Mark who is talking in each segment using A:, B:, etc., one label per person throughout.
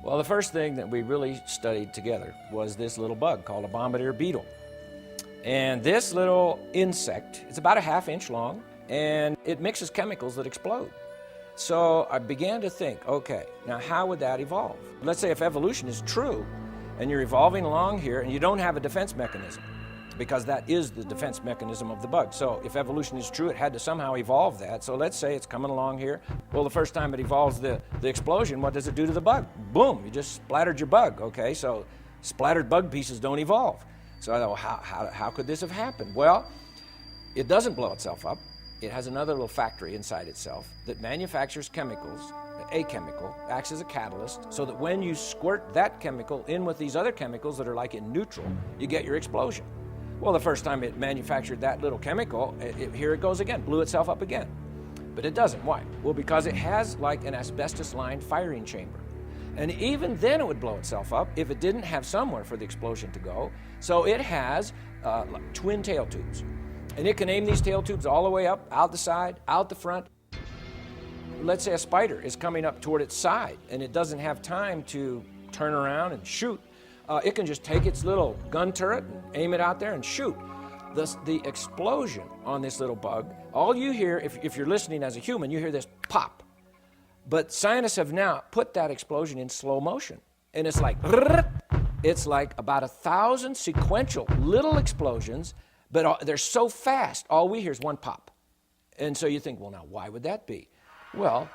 A: Well, the first thing that we really studied together was this little bug called a Bombardier beetle. And this little insect, it's about a ½ inch long, and it mixes chemicals that explode. So I began to think, okay, now how would that evolve? Let's say if evolution is true, and you're evolving along here, and you don't have a defense mechanism, because that is the defense mechanism of the bug. So if evolution is true, it had to somehow evolve that. So let's say it's coming along here. Well, the first time it evolves the explosion, what does it do to the bug? Boom, you just splattered your bug, okay? So splattered bug pieces don't evolve. So I thought, well, how could this have happened? Well, it doesn't blow itself up. It has another little factory inside itself that manufactures chemicals. A chemical acts as a catalyst so that when you squirt that chemical in with these other chemicals that are like in neutral, you get your explosion. Well, the first time it manufactured that little chemical, here it goes again, blew itself up again. But it doesn't. Why? Well, because it has like an asbestos-lined firing chamber. And even then it would blow itself up if it didn't have somewhere for the explosion to go. So it has like twin tail tubes. And it can aim these tail tubes all the way up, out the side, out the front. Let's say a spider is coming up toward its side and it doesn't have time to turn around and shoot. It can just take its little gun turret and aim it out there and shoot. The explosion on this little bug, all you hear, if you're listening as a human, you hear this pop. But scientists have now put that explosion in slow motion. And it's like about 1,000 sequential little explosions, but they're so fast, all we hear is one pop. And so you think, well, now, why would that be? Well,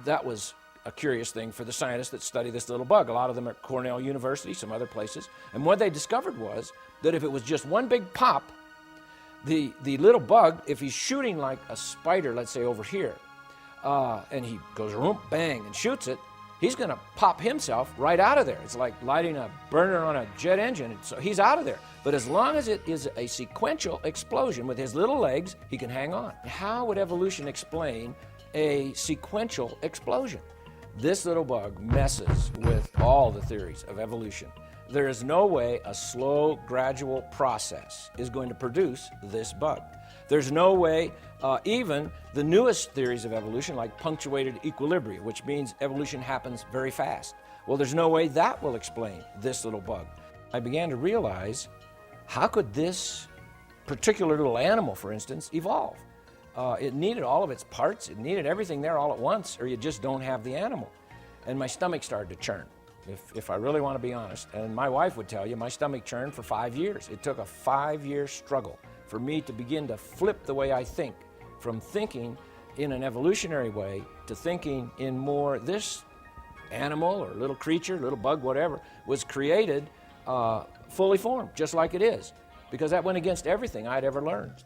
A: that was a curious thing for the scientists that study this little bug. A lot of them are at Cornell University, some other places. And what they discovered was that if it was just one big pop, the little bug, if he's shooting like a spider, let's say over here, and he goes room, bang, and shoots it, he's going to pop himself right out of there. It's like lighting a burner on a jet engine. So he's out of there. But as long as it is a sequential explosion with his little legs, he can hang on. How would evolution explain a sequential explosion? This little bug messes with all the theories of evolution. There is no way a slow, gradual process is going to produce this bug. There's no way even the newest theories of evolution, like punctuated equilibria, which means evolution happens very fast. Well, there's no way that will explain this little bug. I began to realize, how could this particular little animal, for instance, evolve? It needed all of its parts, it needed everything there all at once, or you just don't have the animal. And my stomach started to churn, if I really want to be honest. And my wife would tell you, my stomach churned for 5 years. It took a 5-year struggle for me to begin to flip the way I think, from thinking in an evolutionary way to thinking in more this animal or little creature, little bug, whatever, was created fully formed, just like it is, because that went against everything I'd ever learned.